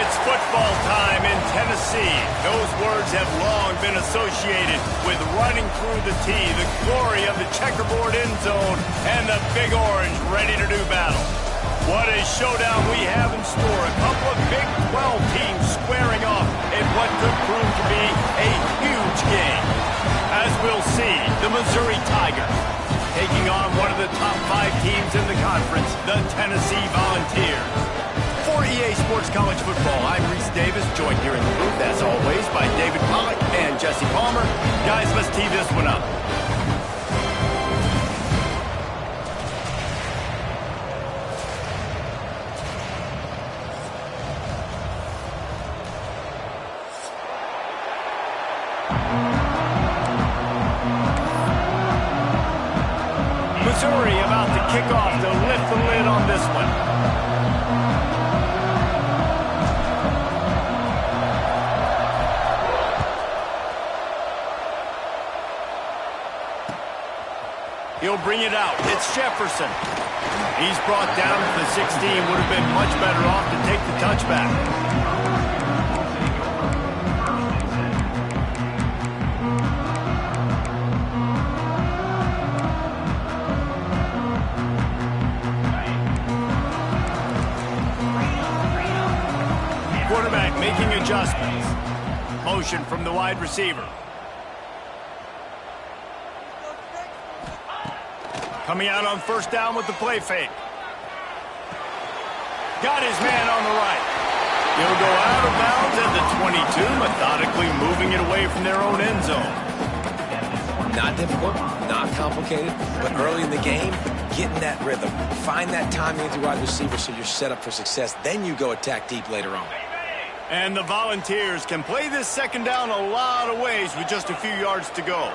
It's football time in Tennessee. Those words have long been associated with running through the tee, the glory of the checkerboard end zone, and the Big Orange ready to do battle. What a showdown we have in store. A couple of Big 12 teams squaring off in what could prove to be a huge game. As we'll see, the Missouri Tigers taking on one of the top 5 teams in the conference, the Tennessee Volunteers. For EA Sports College Football, I'm Reese Davis, joined here in the booth, as always, by David Pollack and Jesse Palmer. Guys, let's tee this one up. Missouri about to kick off to lift the lid on this one. He'll bring it out. It's Jefferson. He's brought down to the 16. Would have been much better off to take the touchback. Quarterback making adjustments. Motion from the wide receiver. Coming out on first down with the play fake. Got his man on the right. He'll go out of bounds at the 22, methodically moving it away from their own end zone. Not difficult, not complicated, but early in the game, getting that rhythm. Find that timing with your wide receiver so you're set up for success. Then you go attack deep later on. And the Volunteers can play this second down a lot of ways with just a few yards to go.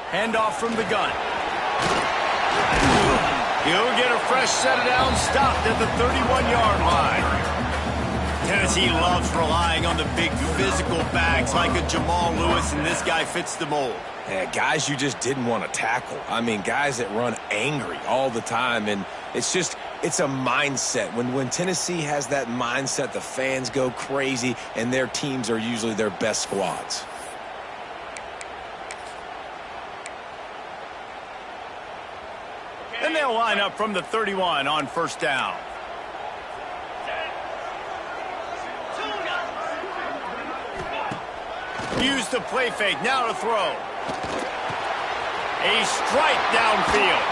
Handoff from the gun. He'll get a fresh set down, stopped at the 31-yard line. Tennessee loves relying on the big physical backs like a Jamal Lewis, and this guy fits the mold. Yeah, guys you just didn't want to tackle. I mean, guys that run angry all the time, and it's a mindset. When Tennessee has that mindset, the fans go crazy, and their teams are usually their best squads. And they'll line up from the 31 on first down. Use the play fake, now to throw. A strike downfield.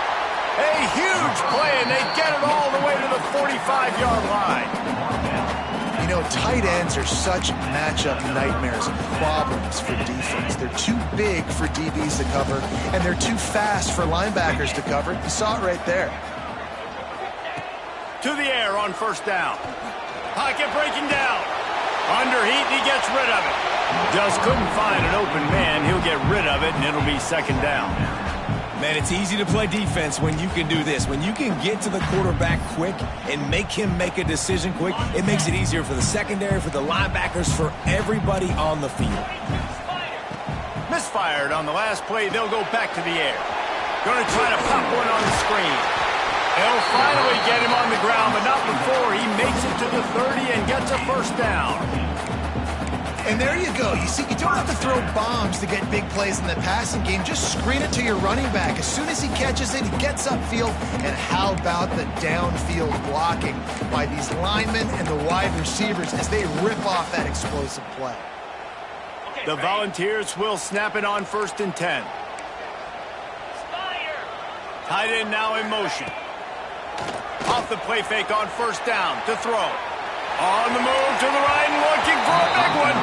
A huge play, and they get it all the way to the 45-yard line. You know, tight ends are such matchup nightmares and problems for defense. They're too big for DBs to cover, and they're too fast for linebackers to cover. You saw it right there. To the air on first down. Pocket breaking down. Under heat, and he gets rid of it. Just couldn't find an open man. He'll get rid of it, and it'll be second down. Man, it's easy to play defense when you can do this. When you can get to the quarterback quick and make him make a decision quick, it makes it easier for the secondary, for the linebackers, for everybody on the field. Misfired on the last play. They'll go back to the air. Going to try to pop one on the screen. They'll finally get him on the ground, but not before he makes it to the 30 and gets a first down. And there you go. You see, you don't have to throw bombs to get big plays in the passing game. Just screen it to your running back. As soon as he catches it, he gets upfield. And how about the downfield blocking by these linemen and the wide receivers as they rip off that explosive play? The Volunteers will snap it on first and 10. Tight end now in motion. Off the play fake on first down to throw. On the move to the right and looking for a big one.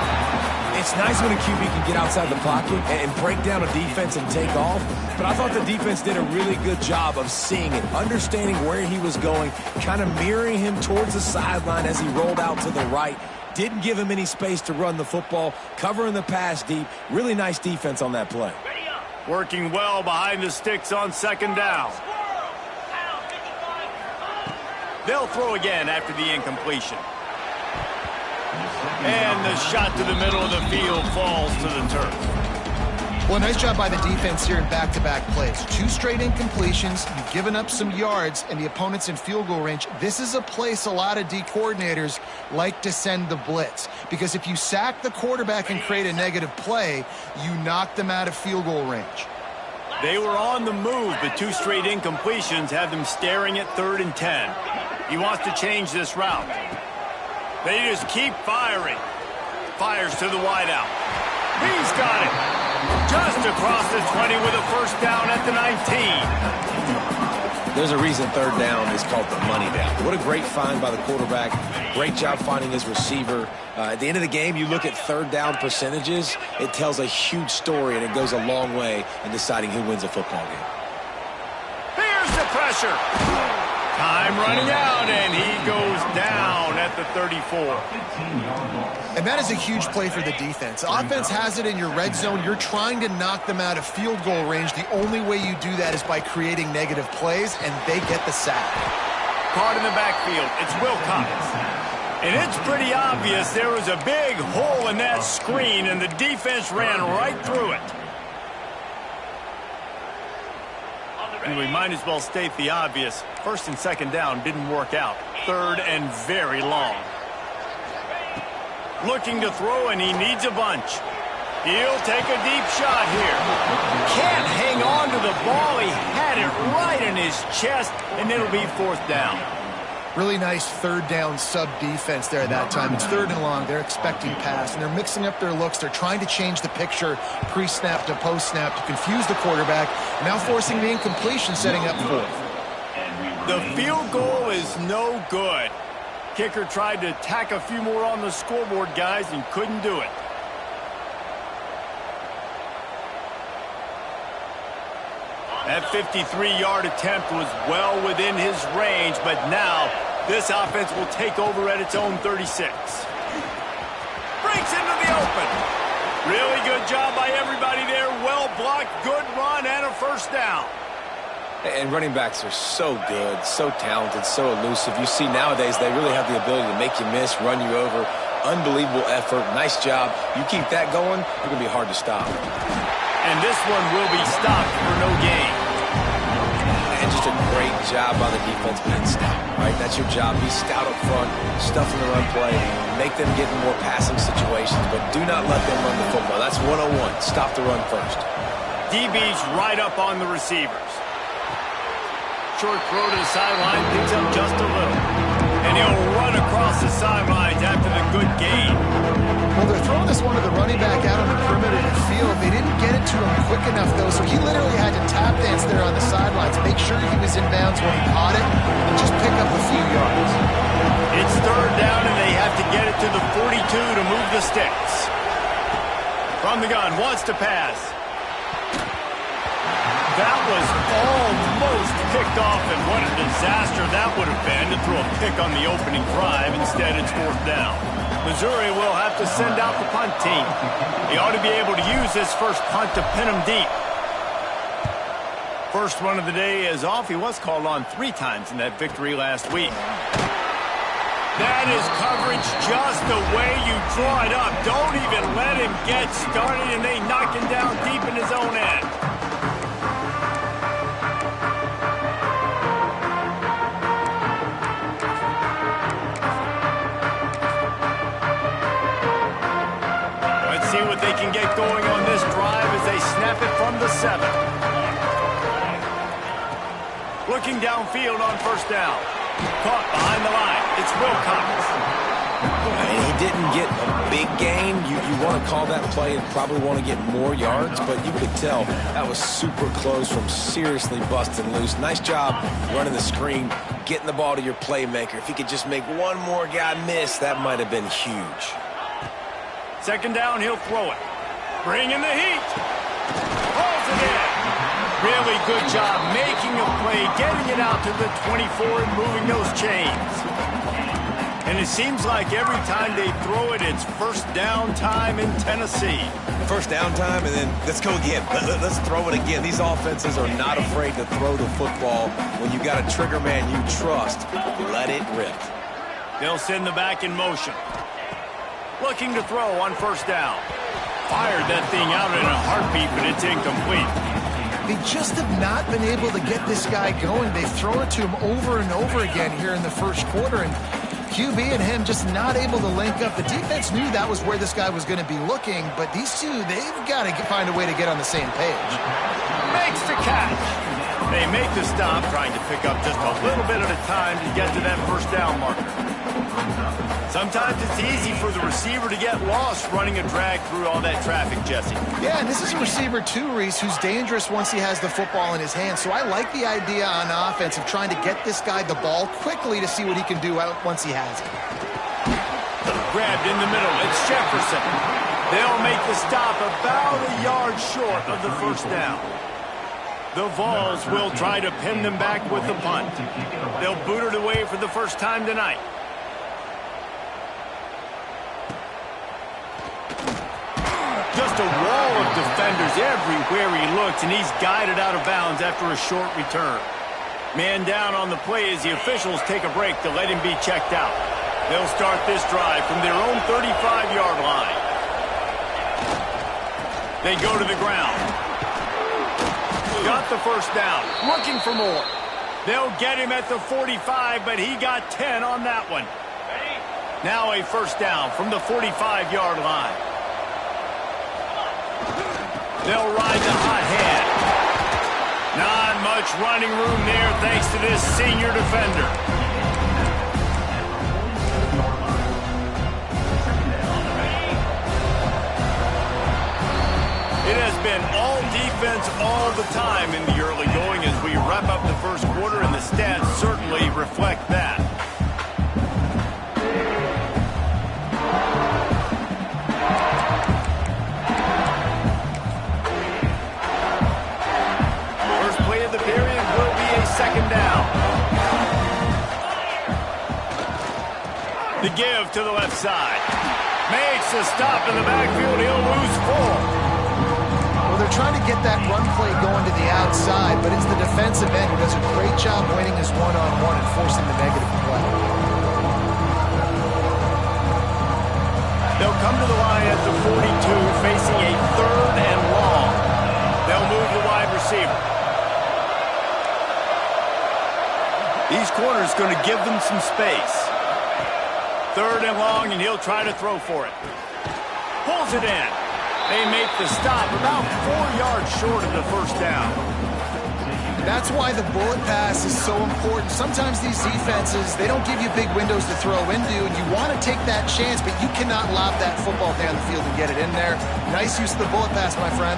It's nice when a QB can get outside the pocket and break down a defense and take off. But I thought the defense did a really good job of seeing it, understanding where he was going, kind of mirroring him towards the sideline as he rolled out to the right. Didn't give him any space to run the football, covering the pass deep. Really nice defense on that play. Working well behind the sticks on second down. They'll throw again after the incompletion. And the shot to the middle of the field falls to the turf. Well, nice job by the defense here in back-to-back plays. 2 straight incompletions, you've given up some yards, and the opponent's in field goal range. This is a place a lot of D coordinators like to send the blitz, because if you sack the quarterback and create a negative play, you knock them out of field goal range. They were on the move, but 2 straight incompletions have them staring at 3rd and 10. He wants to change this route. They just keep firing. Fires to the wideout. He's got it. Just across the 20 with a first down at the 19. There's a reason 3rd down is called the money down. What a great find by the quarterback. Great job finding his receiver. At the end of the game, you look at 3rd down percentages. It tells a huge story, and it goes a long way in deciding who wins a football game. Here's the pressure. Time running out, and he goes down at the 34. And that is a huge play for the defense. Offense has it in your red zone. You're trying to knock them out of field goal range. The only way you do that is by creating negative plays, and they get the sack. Caught in the backfield. It's Wilcox. And it's pretty obvious there was a big hole in that screen, and the defense ran right through it. And we might as well state the obvious. 1st and 2nd down didn't work out. 3rd and very long. Looking to throw, and he needs a bunch. He'll take a deep shot here. Can't hang on to the ball. He had it right in his chest, and it'll be 4th down. Really nice 3rd down sub-defense there at that time. It's 3rd and long. They're expecting pass, and they're mixing up their looks. They're trying to change the picture pre-snap to post-snap to confuse the quarterback, now forcing the incompletion, setting up 4th. The field goal is no good. Kicker tried to tack a few more on the scoreboard, guys, and couldn't do it. That 53-yard attempt was well within his range, but now this offense will take over at its own 36. Breaks into the open. Really good job by everybody there. Well blocked, good run, and a first down. And running backs are so good, so talented, so elusive. You see nowadays they really have the ability to make you miss, run you over. Unbelievable effort. Nice job. You keep that going, it's going to be hard to stop. And this one will be stopped for no gain. And just a great job by the defense being stout, right? That's your job. Be stout up front, stuff in the run play, make them get in more passing situations, but do not let them run the football. That's 101. Stop the run first. DB's right up on the receivers. Short throw to the sideline, picks up just a little. And he'll run across the sidelines after the good gain. Well, they're throwing this one to the running back out on the perimeter of the field. They didn't get it to him quick enough, though, so he literally had to tap dance there on the sidelines, make sure he was in bounds when he caught it, and just pick up a few yards. It's 3rd down, and they have to get it to the 42 to move the sticks. From the gun, wants to pass. That was almost picked off, and what a disaster that would have been to throw a pick on the opening drive. Instead, it's 4th down. Missouri will have to send out the punt team. He ought to be able to use this first punt to pin him deep. First run of the day is off. He was called on 3 times in that victory last week. That is coverage just the way you draw it up. Don't even let him get started, and they knock him down deep in his own end. See what they can get going on this drive as they snap it from the 7. Looking downfield on 1st down. Caught behind the line. It's Wilcox. He didn't get a big gain. You want to call that play and probably want to get more yards, but you could tell that was super close from seriously busting loose. Nice job running the screen, getting the ball to your playmaker. If he could just make one more guy miss, that might have been huge. 2nd down, he'll throw it. Bring in the heat. Hauls it in. Really good job making a play, getting it out to the 24 and moving those chains. And it seems like every time they throw it, it's 1st down time in Tennessee. 1st down time, and then let's go again. Let's throw it again. These offenses are not afraid to throw the football. When you got a trigger man you trust, let it rip. They'll send the back in motion. Looking to throw on 1st down. Fired that thing out in a heartbeat, but it's incomplete. They just have not been able to get this guy going. They've thrown it to him over and over again here in the first quarter, and QB and him just not able to link up. The defense knew that was where this guy was going to be looking, but these two, they've got to find a way to get on the same page. Makes the catch. They make the stop, trying to pick up just a little bit at a time to get to that first down marker. Sometimes it's easy for the receiver to get lost running a drag through all that traffic, Jesse. Yeah, and this is a receiver too, Reese, who's dangerous once he has the football in his hands. So I like the idea on offense of trying to get this guy the ball quickly to see what he can do once he has it. Grabbed in the middle. It's Jefferson. They'll make the stop about a yard short of the first down. The Vols will try to pin them back with the punt. They'll boot it away for the first time tonight. Just a wall of defenders everywhere he looks, and he's guided out of bounds after a short return. Man down on the play as the officials take a break to let him be checked out. They'll start this drive from their own 35-yard line. They go to the ground. Got the first down, looking for more. They'll get him at the 45, but he got 10 on that one. Now a first down from the 45-yard line. They'll ride the hot hand. Not much running room there thanks to this senior defender. It has been all defense all the time in the early going as we wrap up the first quarter, and the stats certainly reflect that. First play of the period will be a second down. The give to the left side. Makes a stop in the backfield. He'll lose 4. Well, they're trying to get that run play going to the outside, but it's the defensive end who does a great job winning his one-on-one and forcing the negative play. They'll come to the line at the 42, facing a third and long. They'll move the wide receiver. These corners going to give them some space. Third and long, and he'll try to throw for it. Pulls it in. They make the stop about 4 yards short of the first down. That's why the bullet pass is so important. Sometimes these defenses, they don't give you big windows to throw into, and you want to take that chance, but you cannot lob that football down the field and get it in there. Nice use of the bullet pass, my friend.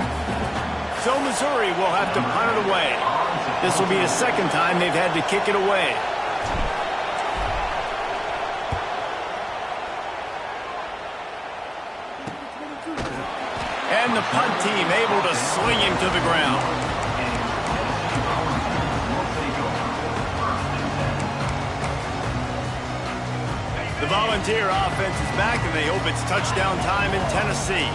So Missouri will have to punt it away. This will be the second time they've had to kick it away. And the punt team able to sling him to the ground. The Volunteer offense is back, and they hope it's touchdown time in Tennessee.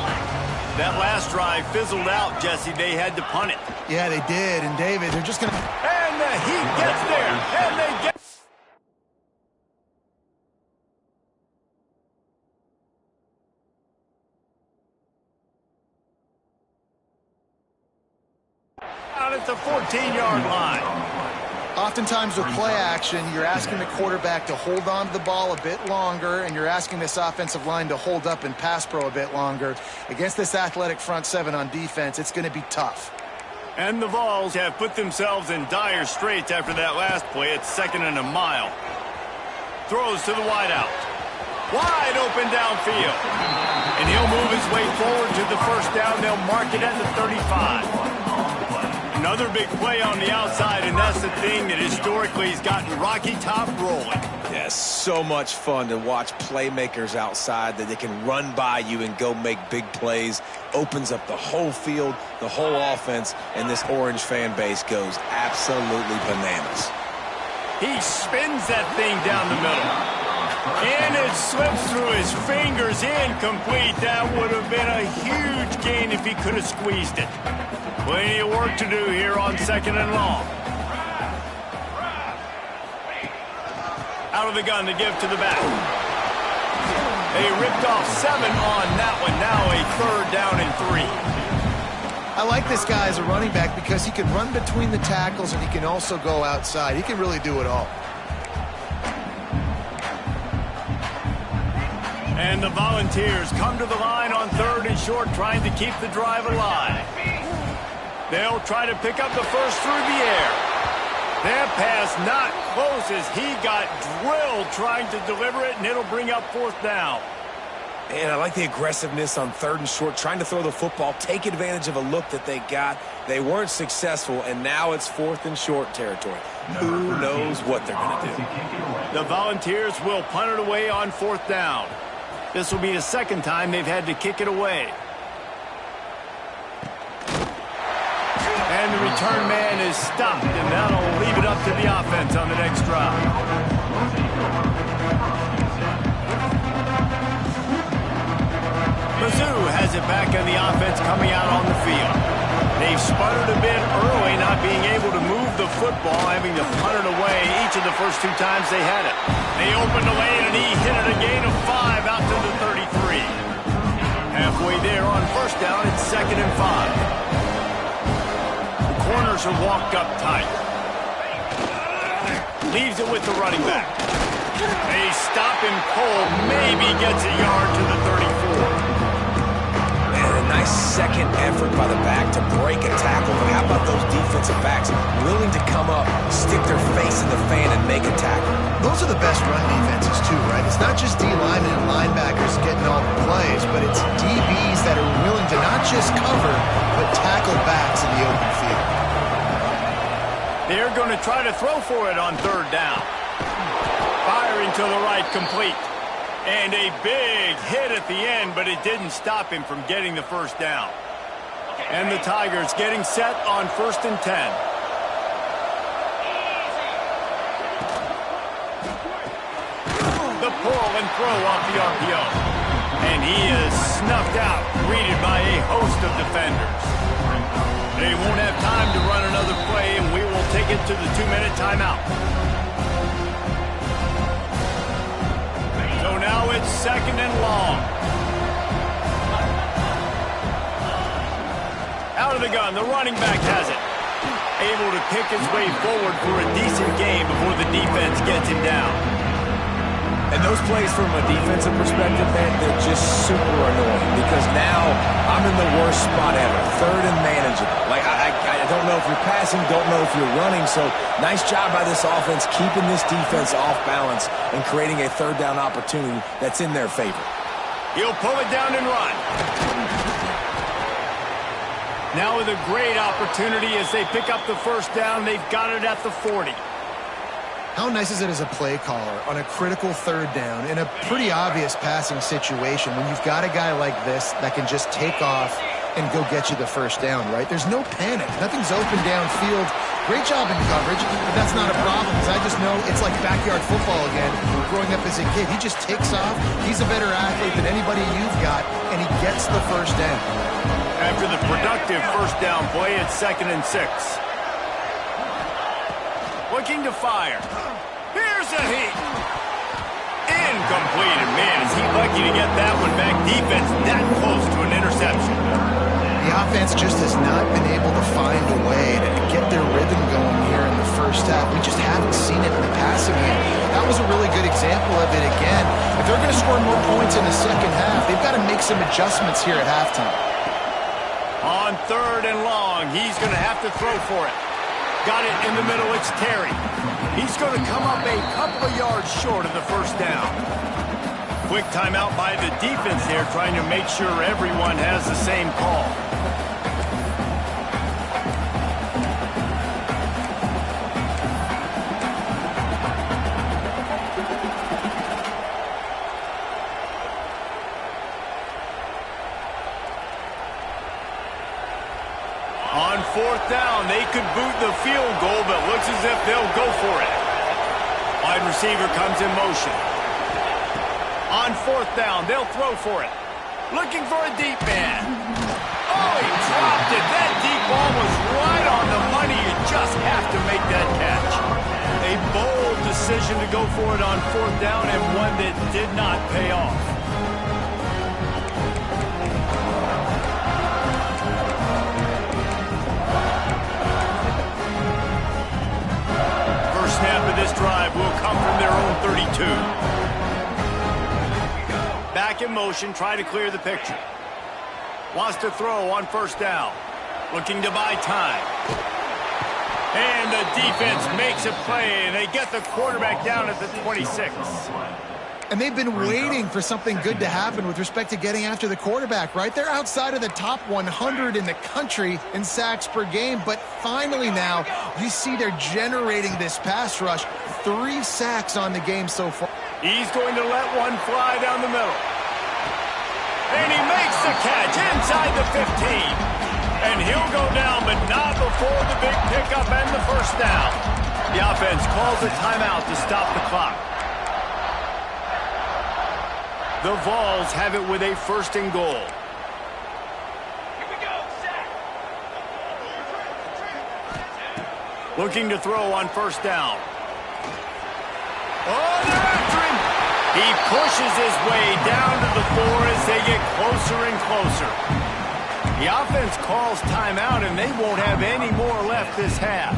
That last drive fizzled out, Jesse. They had to punt it. Yeah, they did. And, David, they're just going to... And the Heat gets there, and they get... out at the 14-yard line. Oftentimes with play action, you're asking the quarterback to hold on to the ball a bit longer, and you're asking this offensive line to hold up in pass pro a bit longer. Against this athletic front seven on defense, it's going to be tough. And the Vols have put themselves in dire straits after that last play. It's 2nd and a mile. Throws to the wideout. Wide open downfield. And he'll move his way forward to the first down. They'll mark it at the 35. Another big play on the outside, and that's the thing that historically has gotten Rocky Top rolling. Yeah, so much fun to watch playmakers outside that they can run by you and go make big plays. Opens up the whole field, the whole offense, and this Orange fan base goes absolutely bananas. He spins that thing down the middle. And it slips through his fingers, incomplete. That would have been a huge gain if he could have squeezed it. Plenty of work to do here on 2nd and long. Out of the gun to give to the back. They ripped off 7 on that one. Now a 3rd down and 3. I like this guy as a running back because he can run between the tackles and he can also go outside. He can really do it all. And the Volunteers come to the line on 3rd and short, trying to keep the drive alive. They'll try to pick up the first through the air. That pass not close as he got drilled trying to deliver it, and it'll bring up 4th down. And I like the aggressiveness on 3rd and short, trying to throw the football, take advantage of a look that they got. They weren't successful, and now it's 4th and short territory. Who knows what they're going to do? The Volunteers will punt it away on 4th down. This will be the 2nd time they've had to kick it away. And the return man is stopped, and that'll leave it up to the offense on the next drive. Mizzou has it back on the offense coming out on the field. They've sputtered a bit early, not being able to move the football, having to punt it away each of the first 2 times they had it. They opened the lane, and he hit it a gain of 5 out to the 33. Halfway there on 1st down, it's 2nd and 5. Corners are walked up tight. Leaves it with the running back. They stop him cold. Maybe gets a yard to the 34. And a nice second effort by the back to break a tackle. But how about those defensive backs willing to come up, stick their face in the fan, and make a tackle? Those are the best run defenses, too, right? It's not just D linemen and linebackers getting all the plays, but it's DBs that are willing to not just cover, but tackle backs in the open field. They're going to try to throw for it on 3rd down. Firing to the right, complete. And a big hit at the end, but it didn't stop him from getting the 1st down. And the Tigers getting set on 1st and 10. The pull and throw off the RPO. And he is snuffed out, greeted by a host of defenders. They won't have time to run another play, and we will take it to the 2-minute timeout. So now it's 2nd and long. Out of the gun, the running back has it. Able to pick his way forward for a decent game before the defense gets him down. And those plays from a defensive perspective, man, they're just super annoying because now I'm in the worst spot ever, 3rd and manageable. Like, I don't know if you're passing, don't know if you're running, so nice job by this offense keeping this defense off balance and creating a 3rd down opportunity that's in their favor. He'll pull it down and run. Now with a great opportunity as they pick up the 1st down, they've got it at the 40. How nice is it as a play caller on a critical 3rd down in a pretty obvious passing situation when you've got a guy like this that can just take off and go get you the 1st down, right? There's no panic. Nothing's open downfield. Great job in coverage, but that's not a problem because I just know it's like backyard football again. Growing up as a kid, he just takes off. He's a better athlete than anybody you've got, and he gets the 1st down. After the productive 1st down play, it's 2nd and 6. Looking to fire. Here's a heat. Incomplete. And man, is he lucky to get that one back. Defense that close to an interception. The offense just has not been able to find a way to get their rhythm going here in the 1st half. We just haven't seen it in the passing game. That was a really good example of it again. If they're going to score more points in the 2nd half, they've got to make some adjustments here at halftime. On 3rd and long, he's going to have to throw for it. Got it in the middle, it's Terry. He's going to come up a couple of yards short of the 1st down. Quick timeout by the defense here, trying to make sure everyone has the same call. On 4th down, they could boot the field goal, but looks as if they'll go for it. Wide receiver comes in motion. On 4th down, they'll throw for it. Looking for a deep man. Oh, he dropped it. That deep ball was right on the money. You just have to make that catch. A bold decision to go for it on 4th down and one that did not pay off. drive will come from their own 32. Back in motion, try to clear the picture. Wants to throw on first down. Looking to buy time. And the defense makes a play, and they get the quarterback down at the 26. And they've been waiting for something good to happen with respect to getting after the quarterback, right? They're outside of the top 100 in the country in sacks per game, but finally now you see they're generating this pass rush. 3 sacks on the game so far. He's going to let one fly down the middle. And he makes the catch inside the 15. And he'll go down, but not before the big pickup and the first down. The offense calls a timeout to stop the clock. The Vols have it with a first and goal. Here we go, set. Looking to throw on first down. Oh, they're after him. He pushes his way down to the 4 as they get closer and closer. The offense calls timeout, and they won't have any more left this half.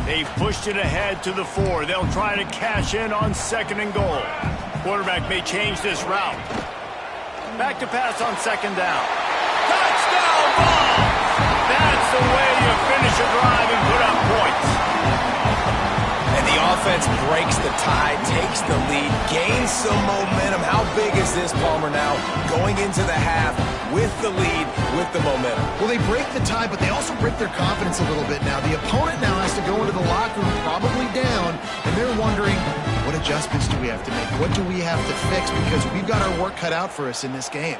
They've pushed it ahead to the 4. They'll try to cash in on second and goal. Quarterback may change this route. Back to pass on second down. Touchdown ball! That's the way you finish a drive and put up points. And the offense breaks the tie, takes the lead, gains some momentum. How big is this, Palmer, now going into the half with the lead, with the momentum? Well, they break the tie, but they also break their confidence a little bit now. The opponent now has to go into the locker room probably down, and they're wondering, what adjustments do we have to make? What do we have to fix? Because we've got our work cut out for us in this game.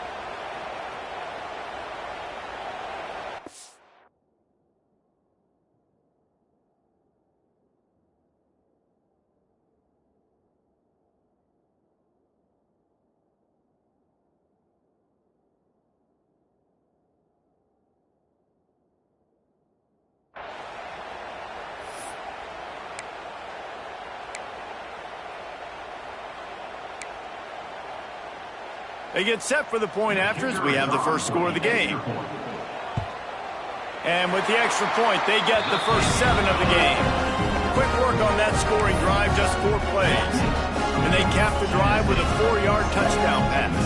They get set for the point after as we have the first score of the game. And with the extra point, they get the first 7 of the game. Quick work on that scoring drive, just 4 plays. And they cap the drive with a 4-yard touchdown pass.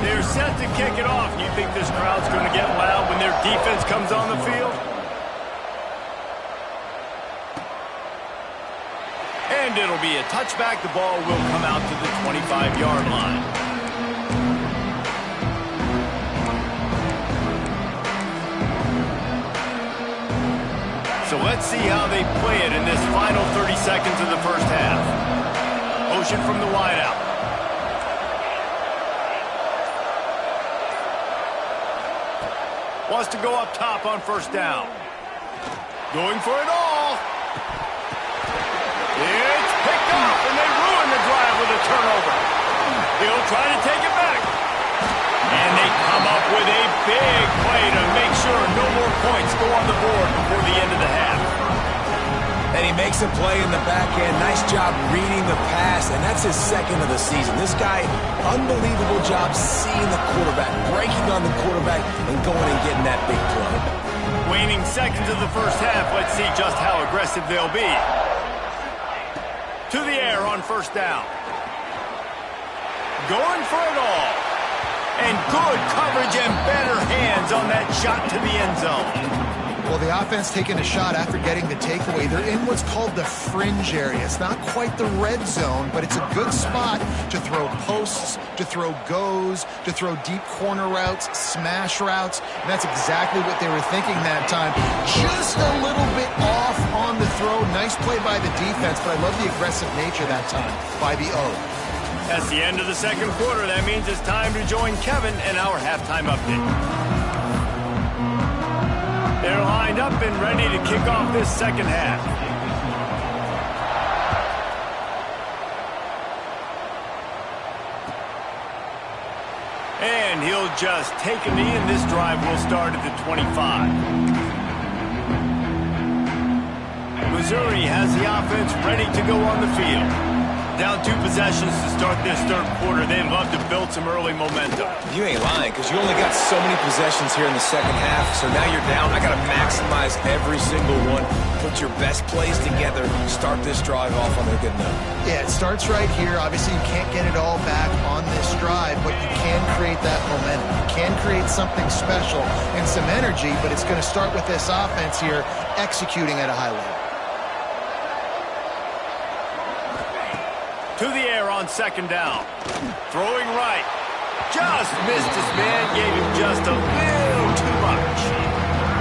They're set to kick it off. You think this crowd's going to get loud when their defense comes on the field? And it'll be a touchback. The ball will come out to the 25-yard line. So let's see how they play it in this final 30 seconds of the first half. Motion from the wideout. Wants to go up top on first down. Going for it all. It's picked off, and they ruin the drive with a turnover. He'll try to take it back. And they come up with a big play to make sure no more points go on the board before the end of the half. And he makes a play in the back end. Nice job reading the pass, and that's his second of the season. This guy, unbelievable job seeing the quarterback, breaking on the quarterback, and going and getting that big play. Waning seconds of the first half. Let's see just how aggressive they'll be. To the air on first down. Going for it all. And good coverage and better hands on that shot to the end zone. Well, the offense taking a shot after getting the takeaway. They're in what's called the fringe area. It's not quite the red zone, but it's a good spot to throw posts, to throw goes, to throw deep corner routes, smash routes. And that's exactly what they were thinking that time. Just a little bit off on the throw. Nice play by the defense, but I love the aggressive nature that time by the O. That's the end of the second quarter. That means it's time to join Kevin in our halftime update. They're lined up and ready to kick off this second half. And he'll just take a knee, and this drive will start at the 25. Missouri has the offense ready to go on the field. Down 2 possessions to start this third quarter. They'd love to build some early momentum. You ain't lying, because you only got so many possessions here in the second half, so now you're down. I got to maximize every single one. Put your best plays together. Start this drive off on a good note. Yeah, it starts right here. Obviously, you can't get it all back on this drive, but you can create that momentum. You can create something special and some energy, but it's going to start with this offense here executing at a high level. To the air on second down. Throwing right. Just missed his man. Gave him just a little too much.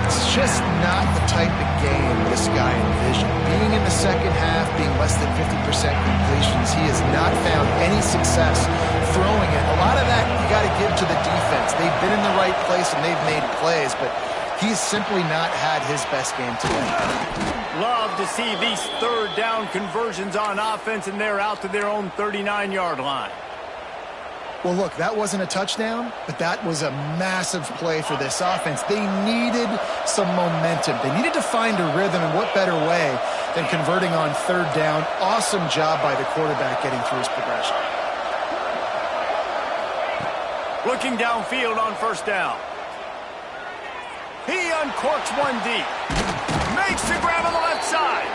It's just not the type of game this guy envisioned. Being in the second half, being less than 50% completions, he has not found any success throwing it. A lot of that you got to give to the defense. They've been in the right place and they've made plays, but he's simply not had his best game today. Love to see these third down conversions on offense, and they're out to their own 39-yard line. Well, look, that wasn't a touchdown, but that was a massive play for this offense. They needed some momentum. They needed to find a rhythm, and what better way than converting on third down. Awesome job by the quarterback getting through his progression. Looking downfield on first down. He uncorks one deep. Makes the grab on the left side.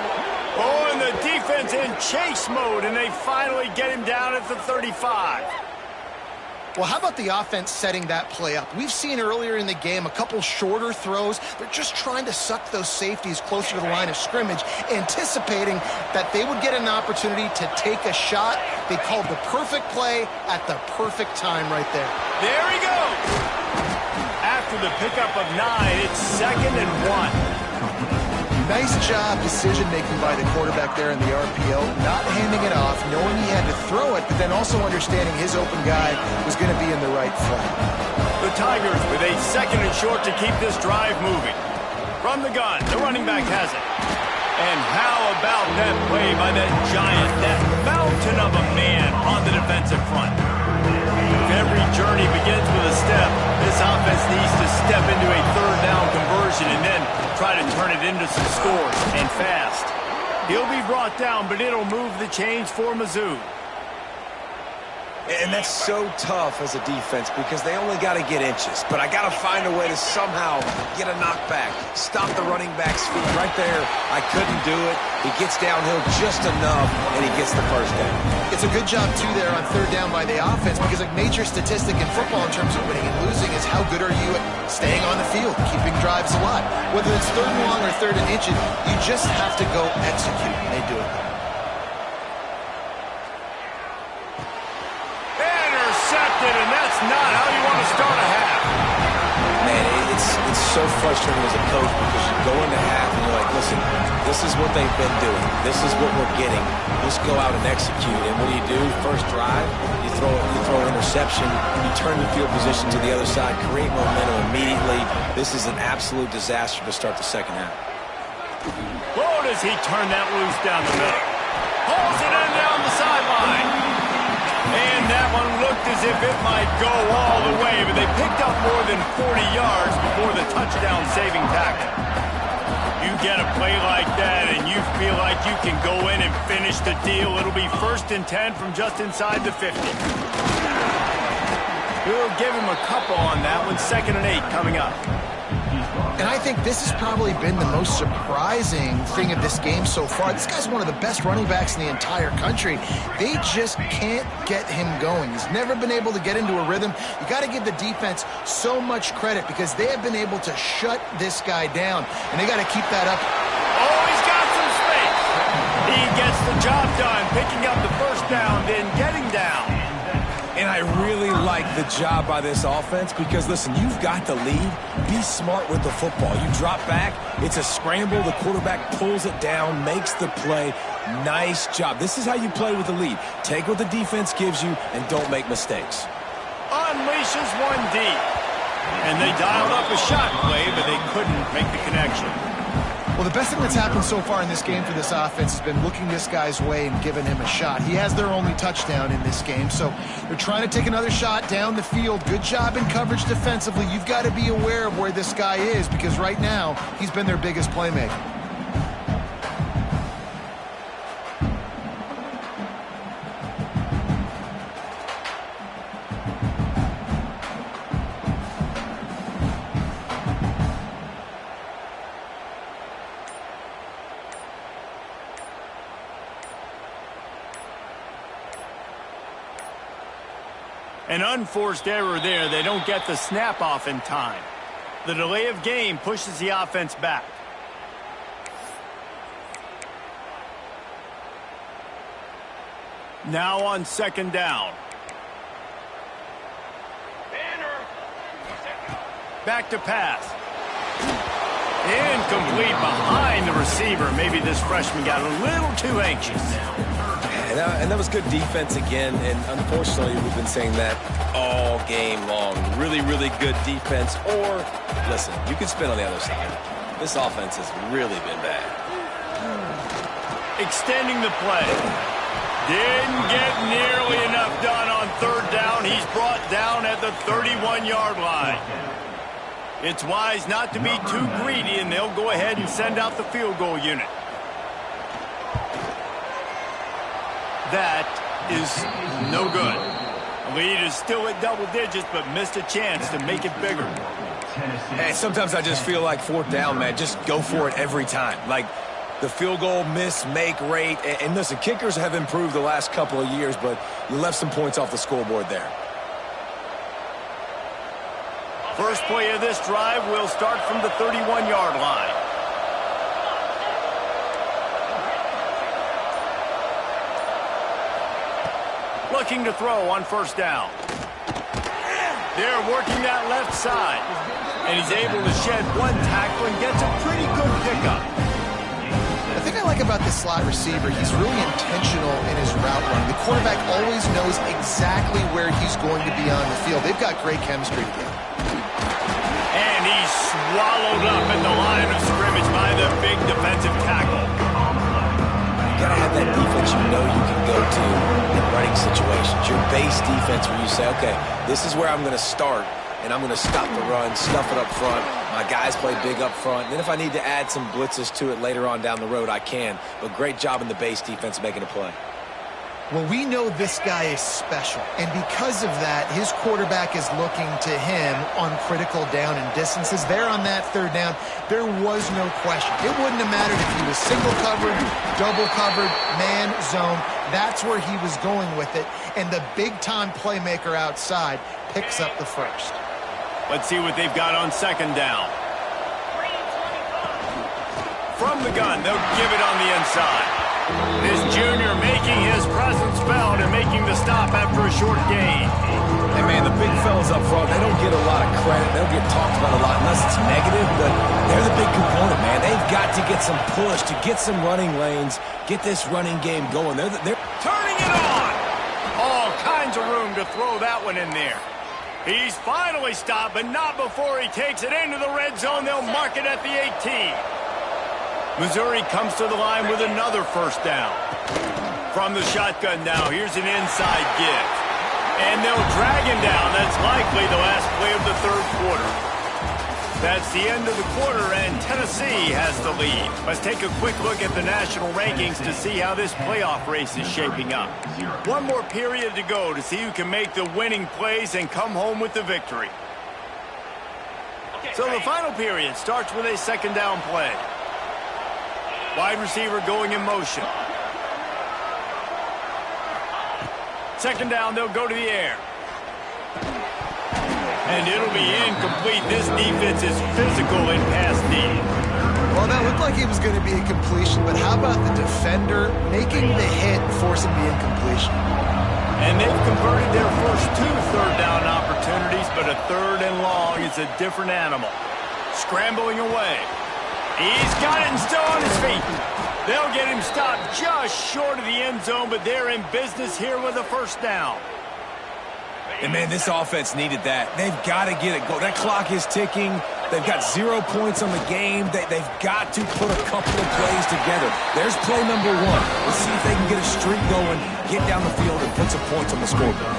Oh, and the defense in chase mode, and they finally get him down at the 35. Well, how about the offense setting that play up? We've seen earlier in the game a couple shorter throws. They're just trying to suck those safeties closer to the line of scrimmage, anticipating that they would get an opportunity to take a shot. They called the perfect play at the perfect time right there. There he goes. After the pickup of 9, it's 2nd and 1. Nice job decision-making by the quarterback there in the RPO, not handing it off, knowing he had to throw it, but then also understanding his open guy was going to be in the right flat. The Tigers with a 2nd and short to keep this drive moving. From the gun, the running back has it. And how about that play by that giant, that mountain of a man on the defensive front? Every journey begins with a step. This offense needs to step into a third down conversion and then try to turn it into some scores, and fast. He'll be brought down, but it'll move the chains for Mizzou. And that's so tough as a defense because they only got to get inches. But I got to find a way to somehow get a knockback, stop the running back's feet. Right there, I couldn't do it. He gets downhill just enough, and he gets the first down. It's a good job, too, there on third down by the offense because a major statistic in football in terms of winning and losing is how good are you at staying on the field, keeping drives alive. Whether it's third and long or third and inches, you just have to go execute, and they do it. And that's not how you want to start a half. Man, it's so frustrating as a coach because you go into half and you're like, listen, this is what they've been doing. This is what we're getting. Let's go out and execute. And what do? First drive, you throw an interception, you turn the field position to the other side, create momentum immediately. This is an absolute disaster to start the second half. Oh, does he turn that loose down the middle? Pulls it in down the sideline. And that one looked as if it might go all the way, but they picked up more than 40 yards before the touchdown-saving tackle. You get a play like that, and you feel like you can go in and finish the deal. It'll be 1st and 10 from just inside the 50. We'll give him a couple on that one. 2nd and 8 coming up. And I think this has probably been the most surprising thing of this game so far. This guy's one of the best running backs in the entire country. They just can't get him going. He's never been able to get into a rhythm. You got to give the defense so much credit because they have been able to shut this guy down, and they got to keep that up. Oh, he's got some space. He gets the job done, picking up the first down, then getting down. And I really like the job by this offense because, listen, you've got the lead. Be smart with the football. You drop back, it's a scramble. The quarterback pulls it down, makes the play. Nice job. This is how you play with the lead. Take what the defense gives you and don't make mistakes. Unleashes one deep. And they dialed up a shot play, but they couldn't make the connection. Well, the best thing that's happened so far in this game for this offense has been looking this guy's way and giving him a shot. He has their only touchdown in this game, so they're trying to take another shot down the field. Good job in coverage defensively. You've got to be aware of where this guy is because right now he's been their biggest playmaker. An unforced error there. They don't get the snap off in time. The delay of game pushes the offense back. Now on second down. Back to pass. Incomplete behind the receiver. Maybe this freshman got a little too anxious. And that was good defense again, and unfortunately we've been saying that all game long. Really, really good defense, or, listen, you can spin on the other side. This offense has really been bad. Extending the play. Didn't get nearly enough done on third down. He's brought down at the 31-yard line. It's wise not to be too greedy, and they'll go ahead and send out the field goal unit. That is no good. Lead is still at double digits, but missed a chance to make it bigger. Hey, sometimes I just feel like fourth down, man. Just go for it every time. Like the field goal miss-make rate. And listen, kickers have improved the last couple of years, but you left some points off the scoreboard there. First play of this drive will start from the 31-yard line. Looking to throw on first down. They're working that left side. And he's able to shed one tackle and gets a pretty good pickup. The thing I like about this slot receiver, he's really intentional in his route run. The quarterback always knows exactly where he's going to be on the field. They've got great chemistry together. And he's swallowed up at the line of scrimmage by the big defensive tackle. You gotta have that defense you know you can go to in running situations. Your base defense where you say, okay, this is where I'm going to start, and I'm going to stop the run, stuff it up front. My guys play big up front. And then if I need to add some blitzes to it later on down the road, I can. But great job in the base defense making a play. Well, we know this guy is special, and because of that, his quarterback is looking to him on critical down and distances. There on that third down, there was no question. It wouldn't have mattered if he was single covered, double covered, man, zone. That's where he was going with it, and the big-time playmaker outside picks up the first. Let's see what they've got on second down. From the gun, they'll give it on the inside. This junior making his presence felt and making the stop after a short gain. Hey, man, the big fellas up front, they don't get a lot of credit. They don't get talked about a lot unless it's negative, but they're the big component, man. They've got to get some push, to get some running lanes, get this running game going. They're turning it on! All kinds of room to throw that one in there. He's finally stopped, but not before he takes it into the red zone. They'll mark it at the 18. Missouri comes to the line with another first down. From the shotgun now, here's an inside give. And they'll drag him down. That's likely the last play of the third quarter. That's the end of the quarter, and Tennessee has the lead. Let's take a quick look at the national rankings to see how this playoff race is shaping up. One more period to go to see who can make the winning plays and come home with the victory. So the final period starts with a second down play. Wide receiver going in motion. Second down, they'll go to the air. And it'll be incomplete. This defense is physical in pass D. Well, that looked like it was going to be a completion, but how about the defender making the hit and forcing the incompletion? And they've converted their first two third down opportunities, but a third and long is a different animal. Scrambling away. He's got it and still on his feet. They'll get him stopped just short of the end zone, but they're in business here with a first down. And, man, this offense needed that. They've got to get it going. That clock is ticking. They've got 0 points on the game. They've got to put a couple of plays together. There's play number one. Let's see if they can get a streak going, get down the field, and put some points on the scoreboard.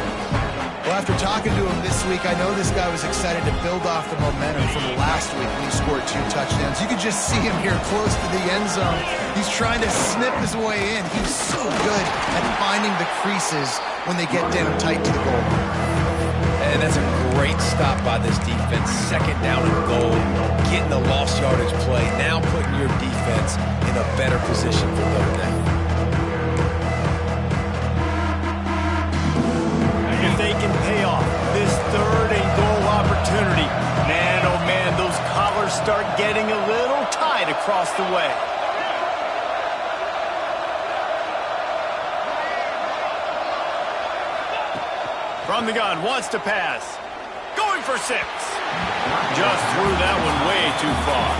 Well, after talking to him this week, I know this guy was excited to build off the momentum from last week when he scored 2 touchdowns. You could just see him here close to the end zone. He's trying to snip his way in. He's so good at finding the creases when they get down tight to the goal. And that's a great stop by this defense. Second down and goal, getting the lost yardage play, now putting your defense in a better position for third down. If they can pay off start getting a little tight across the way. From the gun, wants to pass. Going for 6. Just threw that one way too far.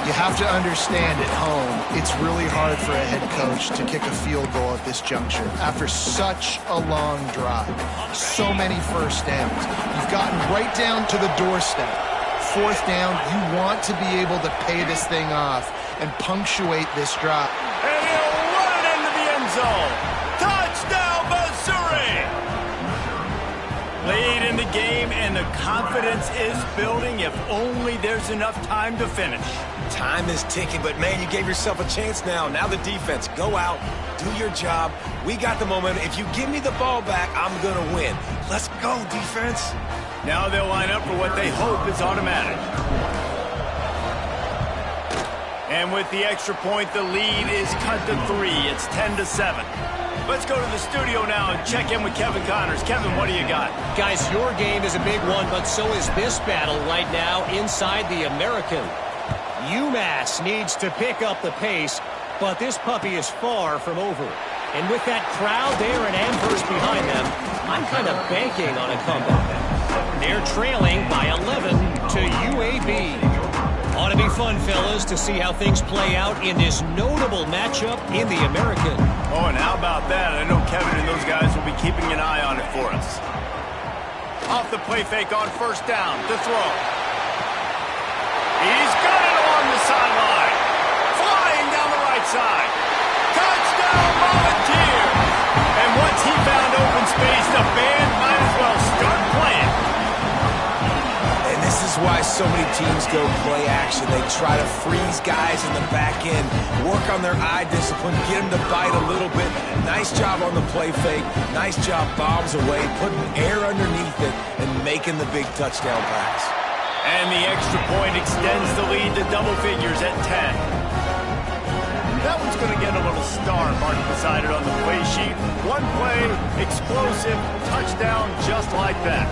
You have to understand at home, it's really hard for a head coach to kick a field goal at this juncture after such a long drive. So many first downs. You've gotten right down to the doorstep. 4th down, you want to be able to pay this thing off and punctuate this drive. And he'll run it into the end zone. Touchdown, Missouri! Late in the game, and the confidence is building if only there's enough time to finish. Time is ticking, but man, you gave yourself a chance now. Now the defense, go out, do your job. We got the momentum. If you give me the ball back, I'm going to win. Let's go, defense. Now they'll line up for what they hope is automatic. And with the extra point, the lead is cut to 3. It's 10-7. Let's go to the studio now and check in with Kevin Connors. Kevin, what do you got? Guys, your game is a big one, but so is this battle right now inside the American. UMass needs to pick up the pace, but this puppy is far from over. And with that crowd there and Amherst behind them, I'm kind of banking on a comeback. They're trailing by 11 to UAB. Ought to be fun, fellas, to see how things play out in this notable matchup in the American. Oh, and how about that? I know Kevin and those guys will be keeping an eye on it for us. Off the play fake on 1st down to throw. He's got it along the sideline. Flying down the right side. Touchdown, Volunteers! And once he found open space, the band might as well start playing. And this is why so many teams go play action. They try to freeze guys in the back end, work on their eye discipline, get them to bite a little bit. Nice job on the play fake. Nice job bombs away, putting air underneath it, and making the big touchdown pass. And the extra point extends the lead to double figures at 10. That one's going to get a little star marked beside it on the play sheet. One play, explosive, touchdown just like that.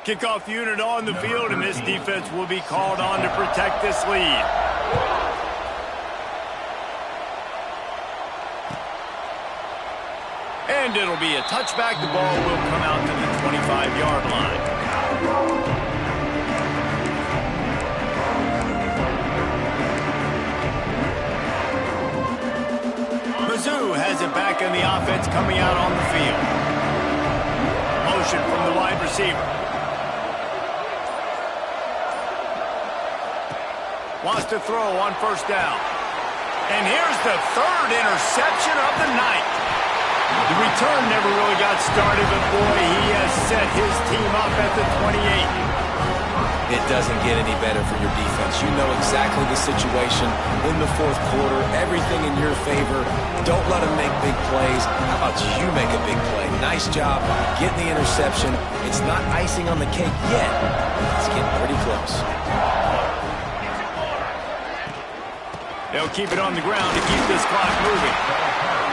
Kickoff unit on the field, and this defense will be called on to protect this lead. And it'll be a touchback. The ball will come out to the 25-yard line. Mizzou has it back in the offense coming out on the field. Motion from the wide receiver. Wants to throw on 1st down. And here's the 3rd interception of the night. The return never really got started, but boy, he has set his team up at the 28. It doesn't get any better for your defense. You know exactly the situation in the 4th quarter, everything in your favor. Don't let them make big plays. How about you make a big play? Nice job getting the interception. It's not icing on the cake yet. It's getting pretty close. They'll keep it on the ground to keep this clock moving.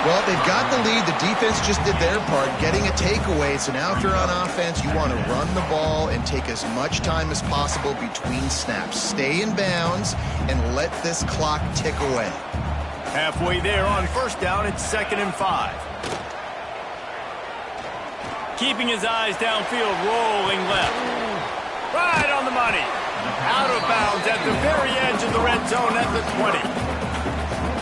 Well, they've got the lead. The defense just did their part, getting a takeaway. So now if you're on offense, you want to run the ball and take as much time as possible between snaps. Stay in bounds and let this clock tick away. Halfway there on 1st down, it's 2nd and 5. Keeping his eyes downfield, rolling left. Right on the money. Out of bounds at the very edge of the red zone at the 20.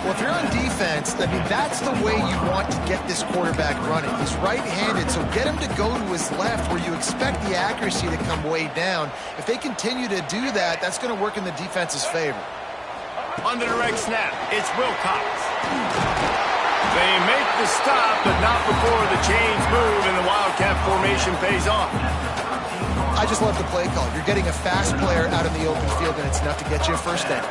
Well, if you're on defense, I mean, that's the way you want to get this quarterback running. He's right-handed, so get him to go to his left where you expect the accuracy to come way down. If they continue to do that, that's going to work in the defense's favor. On the direct snap, it's Wilcox. They make the stop, but not before the chains move and the Wildcat formation pays off. I just love the play call. You're getting a fast player out in the open field, and it's enough to get you a 1st down.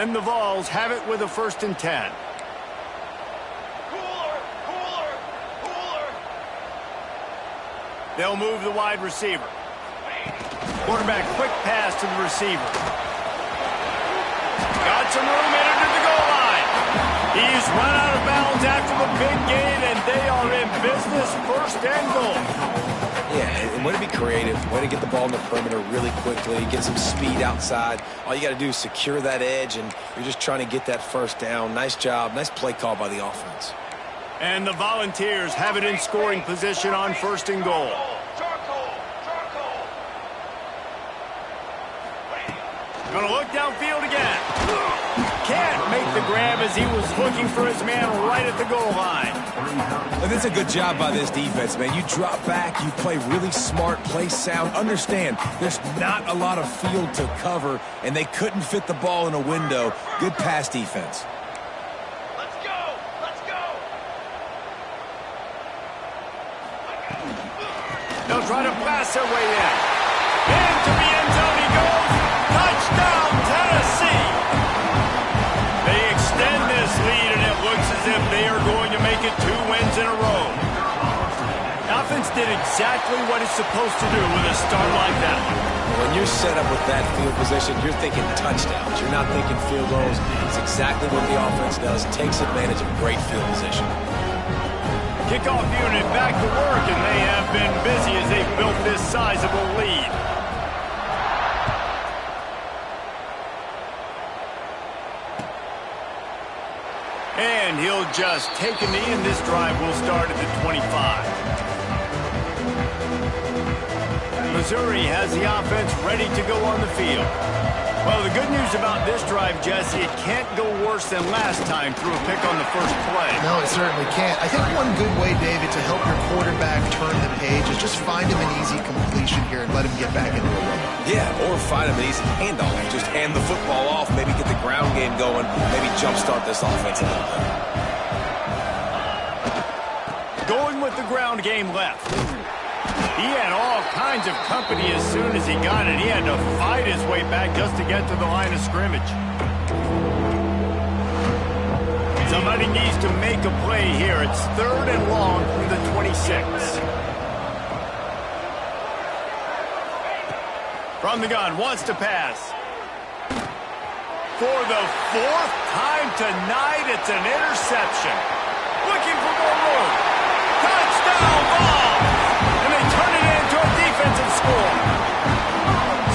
And the Vols have it with a 1st and 10. They'll move the wide receiver. Quarterback, quick pass to the receiver. Got some room headed to the goal line. He's run out of bounds after the big gain, and they are in business, 1st and goal. Yeah, and way to be creative. Way to get the ball in the perimeter really quickly. Get some speed outside. All you got to do is secure that edge, and you're just trying to get that 1st down. Nice job. Nice play call by the offense. And the Volunteers have it in scoring position on 1st and goal. Gonna look downfield again. Can't make the grab as he was looking for his man right at the goal line. And that's a good job by this defense, man. You drop back, you play really smart, play sound. Understand, there's not a lot of field to cover, and they couldn't fit the ball in a window. Good pass defense. Let's go! Let's go! They'll try to blast their way in. Into the end zone he goes. Touchdown, Tennessee! They extend this lead, and it looks as if they are going to make it 2 wins in a row. The offense did exactly what it's supposed to do with a start like that. When you're set up with that field position, you're thinking touchdowns. You're not thinking field goals. It's exactly what the offense does. Takes advantage of great field position. Kickoff unit back to work, and they have been busy as they've built this sizable lead. And he'll just take a knee, and this drive will start at the 25. Missouri has the offense ready to go on the field. Well, the good news about this drive, Jesse, it can't go worse than last time through a pick on the first play. No, it certainly can't. I think one good way, David, to help your quarterback turn the page is just find him an easy completion here and let him get back into the run. Yeah, or find him an easy handoff. Just hand the football off, maybe get the ground game going, maybe jumpstart this offense a little bit. Going with the ground game left. He had all kinds of company as soon as he got it. He had to fight his way back just to get to the line of scrimmage. Somebody needs to make a play here. It's 3rd and long from the 26. From the gun, wants to pass. For the 4th time tonight, it's an interception. Looking for more room. Touchdown ball! And they turn it into a defensive score.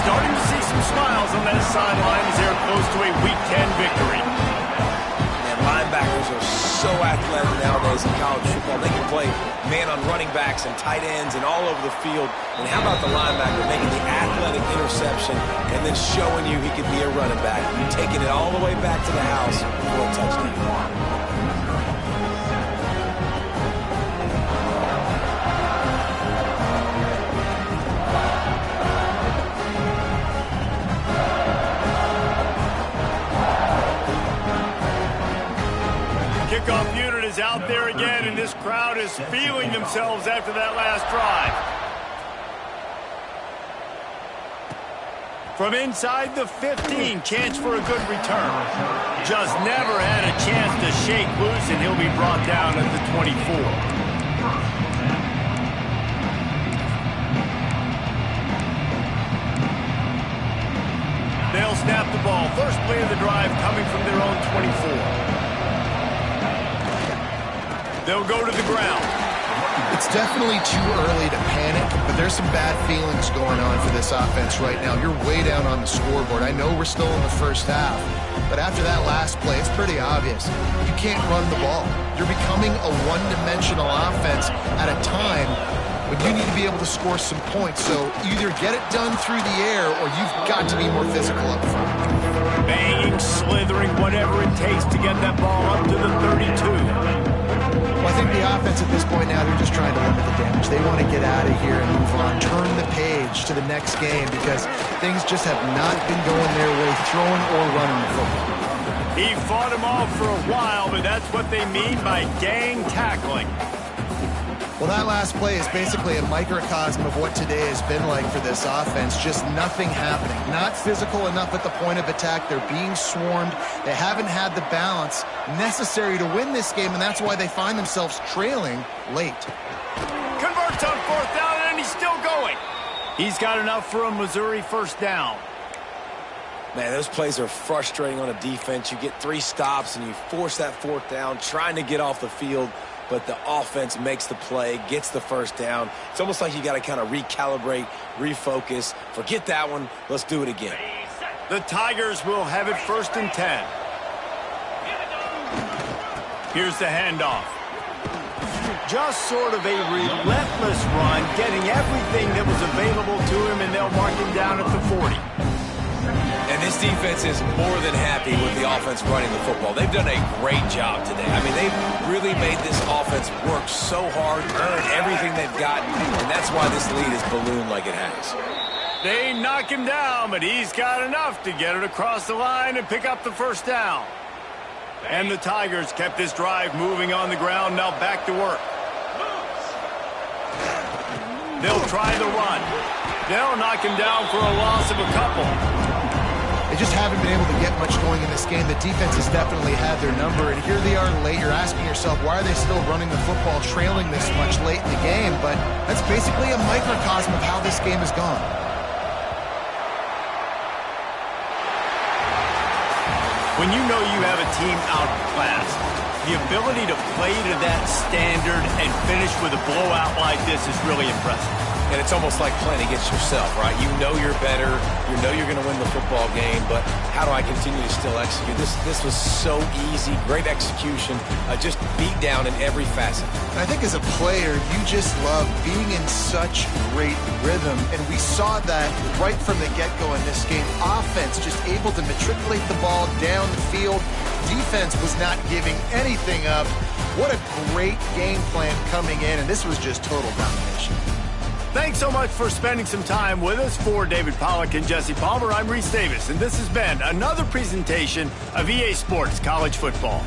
Starting to see some smiles on that sideline as they're close to a Week 10 victory. And linebackers are so athletic nowadays in college football. They can play man on running backs and tight ends and all over the field. And how about the linebacker making the athletic interception and then showing you he could be a running back, taking it all the way back to the house for a touchdown. Kickoff unit is out there again, and this crowd is feeling themselves after that last drive. From inside the 15, chance for a good return. Just never had a chance to shake loose, and he'll be brought down at the 24. They'll snap the ball. First play of the drive coming from their own 24. They'll go to the ground. It's definitely too early to panic, but there's some bad feelings going on for this offense right now. You're way down on the scoreboard. I know we're still in the first half, but after that last play, it's pretty obvious. You can't run the ball. You're becoming a one-dimensional offense at a time when you need to be able to score some points. So either get it done through the air or you've got to be more physical up front. Banging, slithering, whatever it takes to get that ball up to the 32. Well, I think the offense at this point now, they're just trying to limit the damage. They want to get out of here and move on, turn the page to the next game because things just have not been going their way, throwing or running the football. He fought him off for a while, but that's what they mean by gang tackling. Well, that last play is basically a microcosm of what today has been like for this offense. Just nothing happening. Not physical enough at the point of attack. They're being swarmed. They haven't had the balance necessary to win this game, and that's why they find themselves trailing late. Converts on 4th down, and he's still going. He's got enough for a Missouri first down. Man, those plays are frustrating on a defense. You get 3 stops, and you force that 4th down, trying to get off the field. But the offense makes the play, gets the first down. It's almost like you got to kind of recalibrate, refocus. Forget that one. Let's do it again. The Tigers will have it 1st and 10. Here's the handoff. Just sort of a relentless run, getting everything that was available to him, and they'll mark him down at the 40. And this defense is more than happy with the offense running the football. They've done a great job today. I mean, they've really made this offense work so hard, earn everything they've gotten, and that's why this lead is ballooned like it has. They knock him down, but he's got enough to get it across the line and pick up the first down. And the Tigers kept this drive moving on the ground, now back to work. They'll try the run. They'll knock him down for a loss of a couple. They just haven't been able to get much going in this game. The defense has definitely had their number, and here they are late. You're asking yourself, why are they still running the football, trailing this much late in the game? But that's basically a microcosm of how this game has gone. When you know you have a team outclassed, the ability to play to that standard and finish with a blowout like this is really impressive. And it's almost like playing against yourself, right? You know you're better. You know you're going to win the football game, but how do I continue to still execute? This was so easy. Great execution. Just beat down in every facet. I think as a player, you just love being in such great rhythm, and we saw that right from the get-go in this game. Offense just able to matriculate the ball downfield. Defense was not giving anything up. What a great game plan coming in, and this was just total domination. Thanks so much for spending some time with us. For David Pollack and Jesse Palmer, I'm Reese Davis, and this has been another presentation of EA Sports College Football.